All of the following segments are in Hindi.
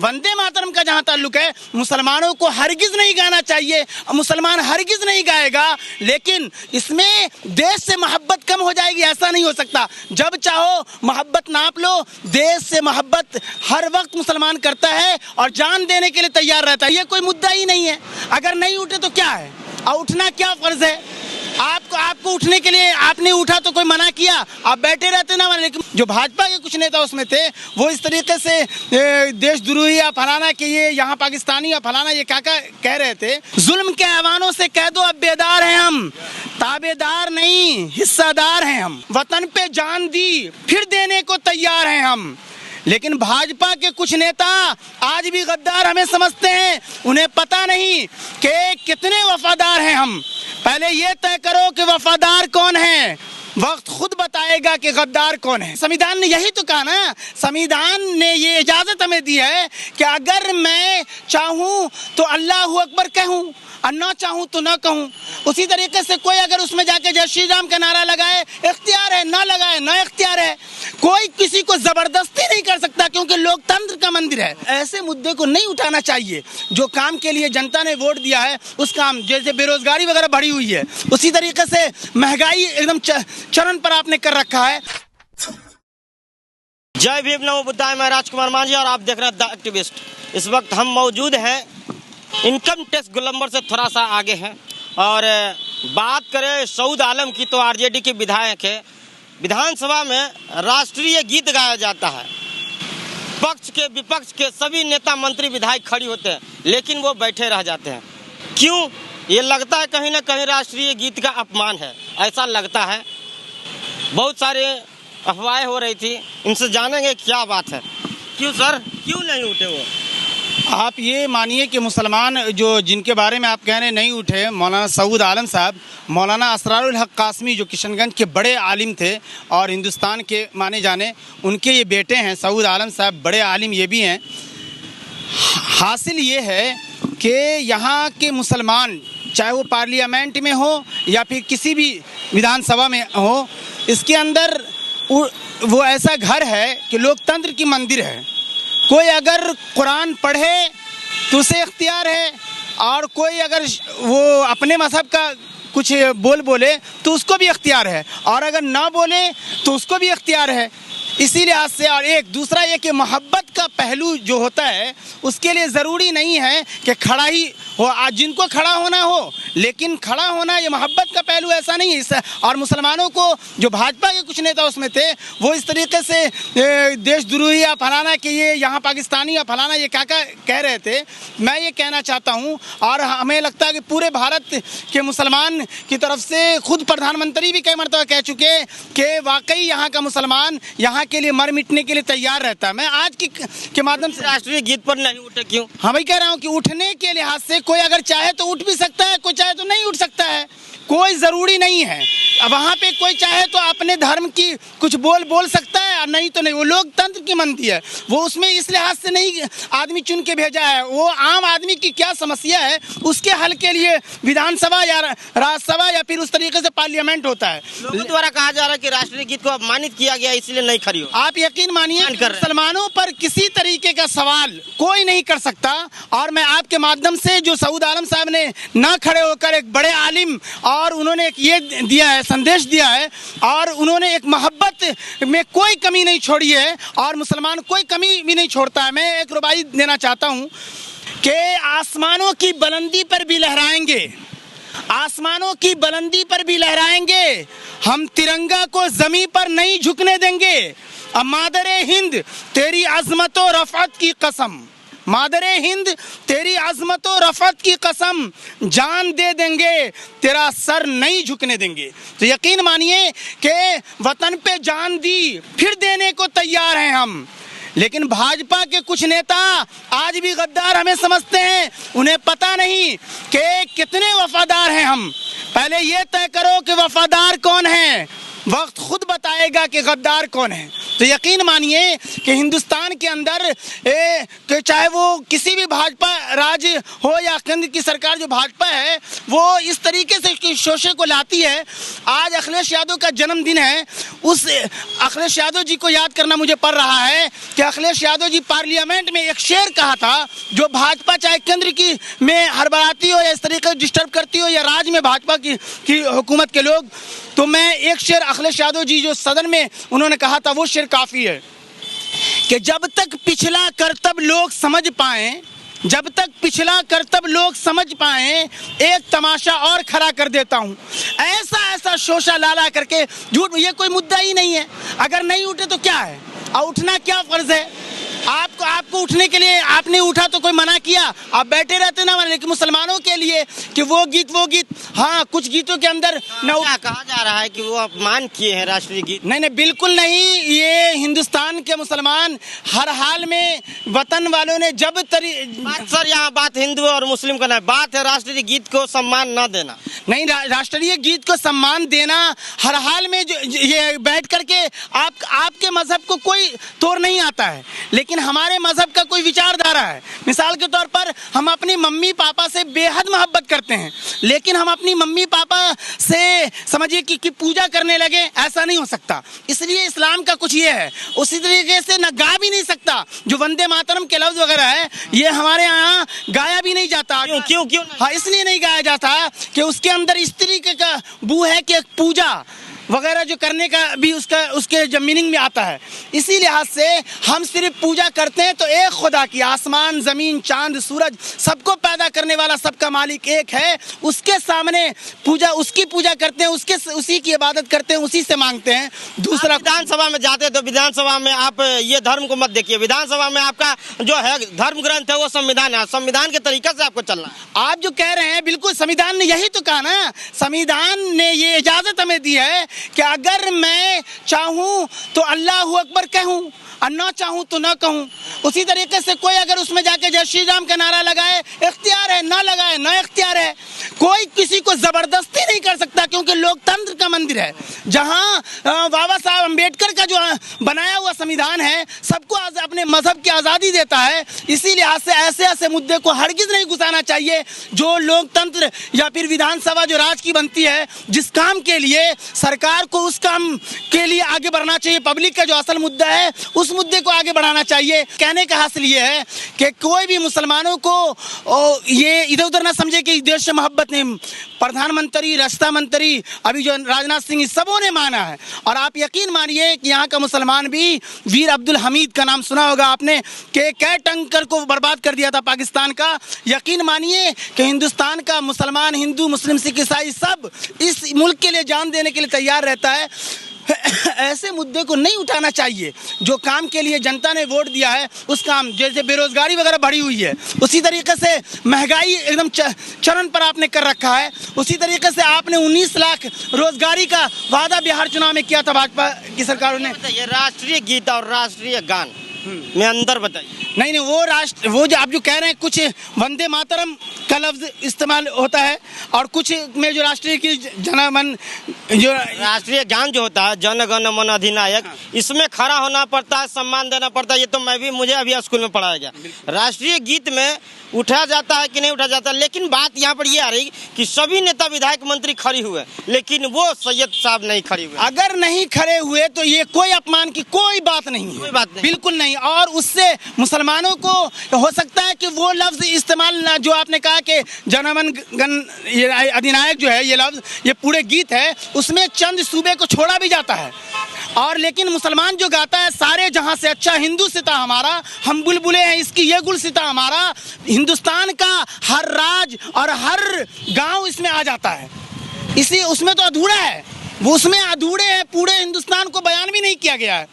वंदे मातरम का जहां ताल्लुक है, मुसलमानों को हरगिज नहीं गाना चाहिए, मुसलमान हरगिज नहीं गाएगा, लेकिन इसमें देश से मोहब्बत कम हो जाएगी, ऐसा नहीं हो सकता। जब चाहो मोहब्बत नाप लो, देश से मोहब्बत हर वक्त मुसलमान करता है और जान देने के लिए तैयार रहता है। ये कोई मुद्दा ही नहीं है। अगर नहीं उठे तो क्या है, और उठना क्या फर्ज है? आपको उठने के लिए आपने उठा तो कोई मना किया, आप बैठे रहते ना। लेकिन जो भाजपा के कुछ नेता उसमें थे, वो इस तरीके से देशद्रोही या फलाना कि ये यहाँ पाकिस्तानी या फलाना ये क्या कह रहे थे। जुल्म के ऐवानों से कह दो अब बेदार हैं हम, ताबेदार नहीं हिस्सादार हैं हम। वतन पे जान दी फिर देने को तैयार हैं हम। लेकिन भाजपा के कुछ नेता आज भी गद्दार हमें समझते हैं। उन्हें पता नहीं कि कितने वफादार हैं हम। पहले ये तय करो कि वफादार कौन है, वक्त खुद बताएगा कि गद्दार कौन है। संविधान ने यही तो कहा ना, संविधान ने ये इजाजत हमें दी है कि अगर मैं चाहूं तो अल्लाह अकबर कहूं और ना चाहूं तो ना कहूं। उसी तरीके से कोई अगर उसमें जाके जय श्री राम का नारा लगाए, इख्तियार है, ना लगाए ना इख्तियार है। कोई किसी को जबरदस्ती नहीं कर सकता, क्योंकि लोकतंत्र का मंदिर है। ऐसे मुद्दे को नहीं उठाना चाहिए। जो काम के लिए जनता ने वोट दिया है उस काम, जैसे बेरोजगारी वगैरह बढ़ी हुई है, उसी तरीके से महंगाई एकदम चरम पर आपने कर रखा है। जय भीम नमो बुद्धाय। मैं राजकुमार मांझी और आप देख रहे हैं द एक्टिविस्ट। इस वक्त हम मौजूद हैं इनकम टैक्स गोलंबर से थोड़ा सा आगे हैं, और बात करें सऊद आलम की तो आरजेडी के विधायक है। विधानसभा में राष्ट्रीय गीत गाया जाता है, पक्ष के विपक्ष के सभी नेता मंत्री विधायक खड़ी होते हैं, लेकिन वो बैठे रह जाते हैं। क्यों? ये लगता है कहीं ना कहीं राष्ट्रीय गीत का अपमान है, ऐसा लगता है। बहुत सारे अफवाहें हो रही थी, इनसे जानेंगे क्या बात है। क्यों सर, क्यों नहीं उठे वो? आप ये मानिए कि मुसलमान जो जिनके बारे में आप कह रहे हैं नहीं उठे, मौलाना सऊद आलम साहब, मौलाना असरारुल हक कासमी जो किशनगंज के बड़े आलिम थे और हिंदुस्तान के माने जाने, उनके ये बेटे हैं सऊद आलम साहब, बड़े आलिम ये भी हैं। हासिल ये है कि यहाँ के मुसलमान, चाहे वो पार्लियामेंट में हो या फिर किसी भी विधानसभा में हो, इसके अंदर वो ऐसा घर है कि लोकतंत्र की मंदिर है। कोई अगर कुरान पढ़े तो उसे इख्तियार है, और कोई अगर वो अपने मजहब का कुछ बोले तो उसको भी इख्तियार है, और अगर ना बोले तो उसको भी इख्तियार है। इसी लिहाज से, और एक दूसरा ये कि मोहब्बत का पहलू जो होता है उसके लिए ज़रूरी नहीं है कि खड़ा ही हो, आज जिनको खड़ा होना हो, लेकिन खड़ा होना ये मोहब्बत का पहलू ऐसा नहीं है। और मुसलमानों को जो भाजपा के कुछ नेता उसमें थे, वो इस तरीके से देशद्रोही या फलाना कि ये यहाँ पाकिस्तानी या फलाना ये क्या कह रहे थे। मैं ये कहना चाहता हूँ, और हमें लगता है कि पूरे भारत के मुसलमान की तरफ से खुद प्रधानमंत्री भी कई मरतबा कह चुके कि वाकई यहाँ का मुसलमान यहाँ के लिए मर मिटने के लिए तैयार रहता है। मैं आज के माध्यम से राष्ट्रीय गीत पर नहीं उठे क्यों? हाँ भाई, कह रहा हूँ कि उठने के लिहाज से कोई अगर चाहे तो उठ भी सकता है, कोई चाहे तो नहीं उठ सकता है, कोई ज़रूरी नहीं है। अब वहाँ पे कोई चाहे तो अपने धर्म की कुछ बोल सकता है, और नहीं तो नहीं। वो लोकतंत्र की मंदिर है, वो उसमें इस लिहाज से नहीं आदमी चुन के भेजा है। वो आम आदमी की क्या समस्या है उसके हल के लिए विधानसभा या राज्यसभा या फिर उस तरीके से पार्लियामेंट होता है। लोगों द्वारा कहा जा रहा है कि राष्ट्रीय गीत को अपमानित किया गया, इसलिए नहीं खड़ी हो। आप यकीन मानिए मुसलमानों पर किसी तरीके का सवाल कोई नहीं कर सकता। और मैं आपके माध्यम से, जो सऊद आलम साहब ने ना खड़े होकर एक बड़े आलिम, और उन्होंने एक ये दिया है, संदेश दिया है, और उन्होंने एक मोहब्बत में कोई कमी नहीं छोड़ी है, और मुसलमान कोई कमी भी नहीं छोड़ता है। मैं एक रुबाई देना चाहता हूँ कि आसमानों की बुलंदी पर भी लहराएंगे, आसमानों की बुलंदी पर भी लहराएंगे, हम तिरंगा को जमीन पर नहीं झुकने देंगे। अब मादरे हिंद तेरी अजमतो रफ़त की कसम, मादरे हिंद तेरी अज़मतो रफ़त की कसम, जान दे देंगे तेरा सर नहीं झुकने देंगे। तो यकीन मानिए कि वतन पे जान दी फिर देने को तैयार हैं हम। लेकिन भाजपा के कुछ नेता आज भी गद्दार हमें समझते हैं। उन्हें पता नहीं कि कितने वफादार हैं हम। पहले ये तय करो कि वफादार कौन है, वक्त खुद बताएगा कि गद्दार कौन है। तो यकीन मानिए कि हिंदुस्तान के अंदर कि चाहे वो किसी भी भाजपा राज हो या केंद्र की सरकार, जो भाजपा है वो इस तरीके से शोषे को लाती है। आज अखिलेश यादव का जन्मदिन है, उस अखिलेश यादव जी को याद करना मुझे पड़ रहा है कि अखिलेश यादव जी पार्लियामेंट में एक शेर कहा था, जो भाजपा चाहे केंद्र की में हड़बड़ाती हो या इस तरीके से डिस्टर्ब करती हो या राज्य में भाजपा की हुकूमत के लोग, तो मैं एक शेर अखिलेश यादव जी जो सदन में उन्होंने कहा था वो शेर काफ़ी है कि जब तक पिछला कर्तव्य लोग समझ पाएं, जब तक पिछला कर्तव्य लोग समझ पाएं, एक तमाशा और खड़ा कर देता हूं। ऐसा शोषा लाला करके झूठ, ये कोई मुद्दा ही नहीं है। अगर नहीं उठे तो क्या है, और उठना क्या फर्ज है आपको उठने के लिए? आपने उठा तो कोई मना किया? आप बैठे रहते ना। लेकिन मुसलमानों के लिए कि वो गीत, हाँ, कुछ गीतों के अंदर क्या कहा जा रहा है कि वो अपमान किए हैं राष्ट्रीय गीत? नहीं, बिल्कुल नहीं। ये हिंदुस्तान के मुसलमान हर हाल में वतन वालों ने सर यहाँ बात हिंदू और मुस्लिम का नहीं, बात है राष्ट्रीय गीत को सम्मान न देना। नहीं, राष्ट्रीय गीत को सम्मान देना हर हाल में, जो ये बैठ करके आपके मजहब को कोई तोड़ नहीं आता है, लेकिन हमारे मजहब का कोई विचारधारा है। मिसाल के तौर पर हम अपनी मम्मी पापा से बेहद मोहब्बत करते हैं, लेकिन हम अपनी मम्मी पापा से समझिए कि पूजा करने लगे, ऐसा नहीं हो सकता। इसलिए इस्लाम का कुछ ये है, उसी तरीके से न गा भी नहीं सकता। जो वंदे मातरम के लफ्ज वगैरह है, ये हमारे यहाँ गाया भी नहीं जाता। क्यों? हाँ, इसलिए नहीं गाया जाता कि उसके अंदर इस तरीके का बू है कि पूजा वगैरह जो करने का भी उसके जब मीनिंग में आता है। इसी लिहाज से हम सिर्फ पूजा करते हैं तो एक खुदा की, आसमान, ज़मीन, चांद, सूरज, सबको पैदा करने वाला, सबका मालिक एक है। उसके सामने उसकी पूजा करते हैं, उसी की इबादत करते हैं, उसी से मांगते हैं। दूसरा, विधानसभा में जाते हैं तो विधानसभा में आप ये धर्म को मत देखिए। विधानसभा में आपका जो है धर्म ग्रंथ है वो संविधान है, संविधान के तरीके से आपको चलना है। आप जो कह रहे हैं बिल्कुल, संविधान ने यही तो कहा ना, संविधान ने ये इजाज़त हमें दी है कि अगर मैं चाहूं तो अल्लाहू अकबर कहूं और ना चाहूं तो ना कहूं। उसी तरीके से कोई अगर उसमें जाके जय श्री राम का नारा लगाए, इख्तियार है, ना लगाए ना इख्तियार है। कोई किसी को जबरदस्ती नहीं कर सकता, क्योंकि लोकतंत्र का मंदिर है, जहां बाबा साहब अम्बेडकर का जो बनाया हुआ संविधान है सबको अपने मजहब की आज़ादी देता है। इसी लिहाज से ऐसे मुद्दे को हरगिज नहीं घुसाना चाहिए। जो लोकतंत्र या फिर विधानसभा जो राज की बनती है, जिस काम के लिए सरकार को उस काम के लिए आगे बढ़ना चाहिए, पब्लिक का जो असल मुद्दा है उस मुद्दे को आगे बढ़ाना चाहिए। कहने का हासिल ये है कि कोई भी मुसलमानों को ये इधर उधर ना समझे कि देश से मोहब्बत नहीं। प्रधानमंत्री, रक्षा मंत्री, अभी जो राजनाथ सिंह, सबों ने माना है। और आप यकीन मानिए कि यहाँ का मुसलमान भी, वीर अब्दुल हमीद का नाम सुना होगा आपने, कि कै टंकर को बर्बाद कर दिया था पाकिस्तान का। यकीन मानिए कि हिंदुस्तान का मुसलमान, हिंदू, मुस्लिम, सिख, ईसाई सब इस मुल्क के लिए जान देने के लिए तैयार रहता है। ऐसे मुद्दे को नहीं उठाना चाहिए। जो काम के लिए जनता ने वोट दिया है उस काम, जैसे बेरोजगारी वगैरह बढ़ी हुई है, उसी तरीके से महंगाई एकदम चरम पर आपने कर रखा है। उसी तरीके से आपने 19 लाख रोजगारी का वादा बिहार चुनाव में किया था भाजपा की सरकारों ने। ये राष्ट्रीय गीत और राष्ट्रीय गान में अंदर बताइए। नहीं, वो जो आप जो कह रहे हैं, कुछ वंदे मातरम का लफ्ज इस्तेमाल होता है और कुछ में जो राष्ट्रीय की जनगण, जो राष्ट्रीय गान जो होता है, जन गण मन अधिनायक, इसमें खड़ा होना पड़ता है, सम्मान देना पड़ता है। ये तो मुझे अभी स्कूल में पढ़ाया गया। राष्ट्रीय गीत में उठाया जाता है कि नहीं उठाया जाता, लेकिन बात यहाँ पर ये आ रही कि सभी नेता, विधायक, मंत्री खड़ी हुए, लेकिन वो सैयद साहब नहीं खड़ी हुए। अगर नहीं खड़े हुए तो ये कोई अपमान की कोई बात नहीं है, कोई बात नहीं, बिल्कुल नहीं। और उससे मुसलमानों को हो सकता है कि वो लफ्ज इस्तेमाल, जो आपने कहा कि जनगण गण अधिनायक जो है, ये लफ्ज, ये पूरे गीत है, उसमें चंद सूबे को छोड़ा भी जाता है। और लेकिन मुसलमान जो गाता है, सारे जहां से अच्छा हिंदू सिता हमारा, हम बुलबुले हैं इसकी, ये गुल सिता हमारा। हिंदुस्तान का हर राज और हर गांव इसमें आ जाता है। इसी उसमें तो अधूरा है, वो उसमें अधूरे हैं। पूरे हिंदुस्तान को बयान भी नहीं किया गया है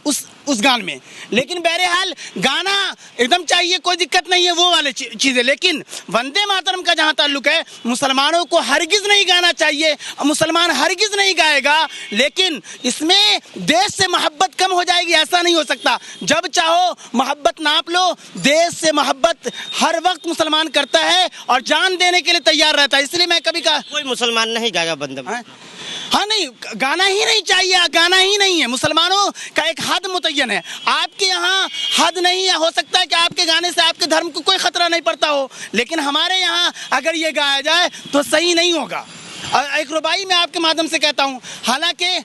उस गान में। लेकिन बहरहाल गाना एकदम चाहिए, कोई दिक्कत नहीं है, वो वाले चीज़ें। लेकिन वंदे मातरम का जहाँ ताल्लुक है, मुसलमानों को हरगिज़ नहीं गाना चाहिए, मुसलमान हरगिज़ नहीं गाएगा। लेकिन इसमें देश से मोहब्बत कम हो जाएगी, ऐसा नहीं हो सकता। जब चाहो मोहब्बत नाप लो, देश से मोहब्बत हर वक्त मुसलमान करता है और जान देने के लिए तैयार रहता है। इसलिए मैं कभी कहा, कोई मुसलमान नहीं गाएगा वंदे मातरम। हाँ नहीं, गाना ही नहीं चाहिए, गाना ही नहीं है। मुसलमानों का एक हद मुतय्यन है, आपके यहाँ हद नहीं है। हो सकता है कि आपके गाने से आपके धर्म को कोई खतरा नहीं पड़ता हो, लेकिन हमारे यहाँ अगर ये गाया जाए तो सही नहीं होगा। एक रुबाई मैं आपके माध्यम से कहता हूँ, हालांकि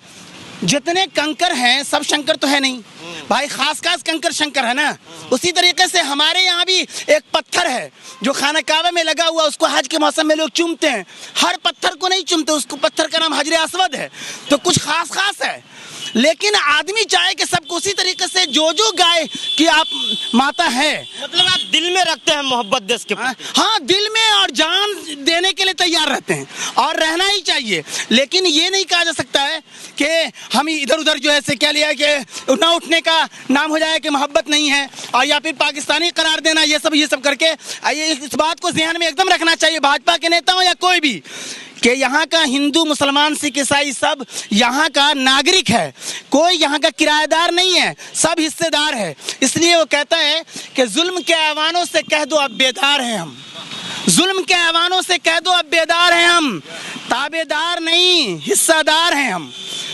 जितने कंकर हैं सब शंकर तो है नहीं भाई, खास कंकर शंकर है ना। उसी तरीके से हमारे यहाँ भी एक पत्थर है जो खाना काबा में लगा हुआ, उसको हज के मौसम में लोग चूमते हैं। हर पत्थर को नहीं चूमते, उसको पत्थर का नाम हजरे अस्वद है। तो कुछ खास है, लेकिन आदमी चाहे कि सबको उसी तरीके से जो गाय की आप माता है, मतलब आप दिल में रखते हैं मोहब्बत देश के प्रति। हाँ, दिल में और जान देने के लिए तैयार रहते हैं और रहना ही चाहिए। लेकिन ये नहीं कहा जा सकता है कि हम इधर उधर जो है से क्या लिया कि ना उठने का नाम हो जाए कि मोहब्बत नहीं है, और या फिर पाकिस्तानी करार देना, ये सब करके इस बात को ध्यान में एकदम रखना चाहिए भाजपा के नेता हो या कोई भी, कि यहाँ का हिंदू मुसलमान सिख ईसाई सब यहाँ का नागरिक है, कोई यहाँ का किराएदार नहीं है, सब हिस्सेदार है। इसलिए वो कहता है कि जुल्म के ऐवानों से कह दो अब बेदार हैं हम, जुल्म के ऐवानों से कह दो अब बेदार हैं हम, ताबेदार नहीं हिस्सेदार हैं हम।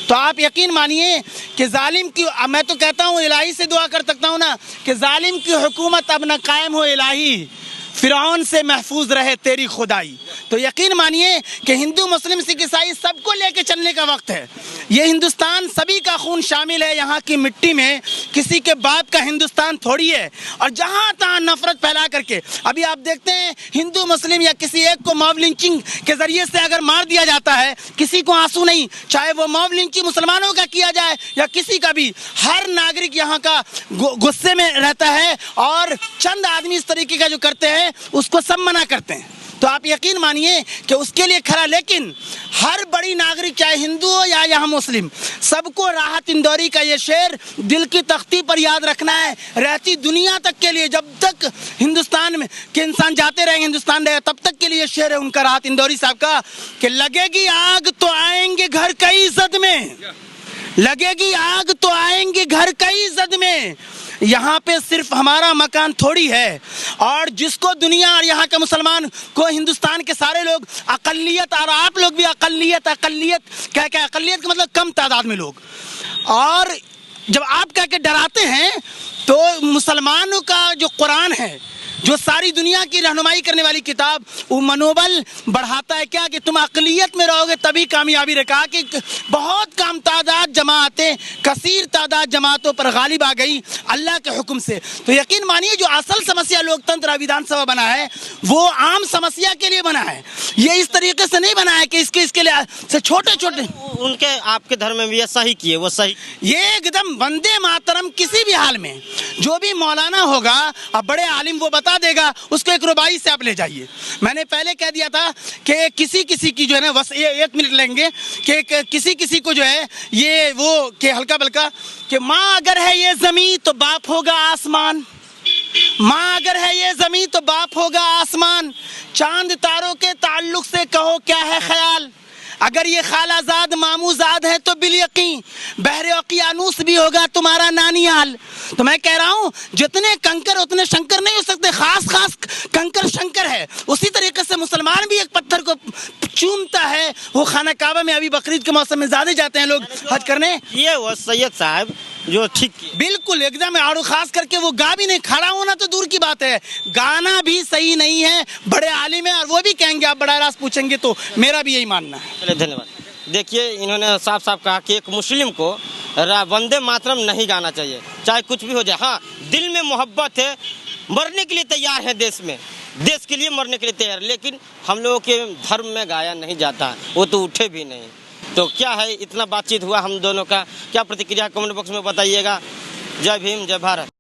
तो आप यकीन मानिए कि जालिम की, मैं तो कहता हूँ इलाही से दुआ कर सकता हूँ ना कि जालिम की हुकूमत अब न कायम हो इलाही, फिरौन से महफूज रहे तेरी खुदाई। तो यकीन मानिए कि हिंदू मुस्लिम सिख ईसाई सबको लेके चलने का वक्त है। ये हिंदुस्तान सभी का खून शामिल है यहाँ की मिट्टी में, किसी के बाप का हिंदुस्तान थोड़ी है। और जहाँ तहाँ नफरत फैला करके अभी आप देखते हैं हिंदू मुस्लिम या किसी एक को मॉब लिंचिंग के जरिए से अगर मार दिया जाता है, किसी को आंसू नहीं, चाहे वो मॉब लिंचिंग मुसलमानों का किया जाए या किसी का भी, हर नागरिक यहाँ का गुस्से में रहता है और चंद आदमी इस तरीके का जो करते हैं उसको सब मना करते हैं। तो आप यकीन मानिए कि उसके लिए खड़ा, लेकिन हर बड़ी नागरिक चाहे हिंदू हो या यहाँ मुस्लिम, सबको राहत इंदौरी का ये शेर दिल की तख्ती पर याद रखना है, रहती दुनिया तक के लिए, जब तक हिंदुस्तान में के इंसान जाते रहेंगे, हिंदुस्तान रहेगा, तब तक के लिए शेर है उनका, राहत इंदौरी साहब का, कि लगेगी आग तो आएंगे घर कई जद में, लगेगी आग तो आएंगे घर कई जद में, यहाँ पे सिर्फ हमारा मकान थोड़ी है। और जिसको दुनिया और यहाँ के मुसलमान को हिंदुस्तान के सारे लोग अकलियत, और आप लोग भी अकलियत क्या अकलियत का मतलब कम तादाद में लोग, और जब आप कह के डराते हैं तो मुसलमानों का जो कुरान है, जो सारी दुनिया की रहनुमाई करने वाली किताब, वो मनोबल बढ़ाता है क्या कि तुम अक़लियत में रहोगे तभी कामयाबी रखा, कि बहुत कम तादाद जमातें कसीर तादाद जमातों पर गालिब आ गई अल्लाह के हुक्म से। तो यकीन मानिए जो असल समस्या लोकतंत्र विधानसभा बना है वो आम समस्या के लिए बना है, ये इस तरीके से नहीं बना है कि इसके लिए से छोटे उनके आपके धर्म में भी ऐसा ही किए, वो सही, ये एकदम वंदे मातरम किसी भी हाल में, जो भी मौलाना होगा अब बड़े आलिम वो बता देगा, उसको एक रुबाई से आप ले जाइए। मैंने पहले कह दिया था कि किसी की जो है ना, बस एक मिनट लेंगे कि किसी को जो है ये वो कि हल्का बल्का कि माँ अगर है ये जमीन तो बाप होगा आसमान, माँ अगर है ये जमीन तो बाप होगा आसमान, चांद तारों के ताल्लुक से कहो क्या है ख्याल, अगर ये खालाजाद मामूजाद है तो बिल यकीन बहरे ओकियानूस भी होगा तुम्हारा नानियाल। तो मैं कह रहा हूँ जितने कंकर उतने शंकर नहीं हो सकते, खास कंकर शंकर है। उसी तरीके से मुसलमान भी एक पत्थर को चूमता है। वो खाना काबा में अभी बकरीद के मौसम में ज्यादा जाते हैं लोग हज करने, ये वो सैयद साहब जो ठीक बिल्कुल एकदम, और खास करके वो गा भी नहीं, खड़ा होना तो दूर की बात है, गाना भी सही नहीं है। बड़े आलिम है और वो भी कहेंगे, आप बड़ा रास पूछेंगे तो मेरा भी यही मानना है। चलिए धन्यवाद। देखिए इन्होंने साफ कहा कि एक मुस्लिम को वंदे मातरम नहीं गाना चाहिए, चाहे कुछ भी हो जाए। हाँ, दिल में मोहब्बत है, मरने के लिए तैयार है, देश के लिए मरने के लिए तैयार, लेकिन हम लोगों के धर्म में गाया नहीं जाता, वो तो उठे भी नहीं। तो क्या है, इतना बातचीत हुआ हम दोनों का, क्या प्रतिक्रिया कमेंट बॉक्स में बताइएगा। जय भीम, जय भारत।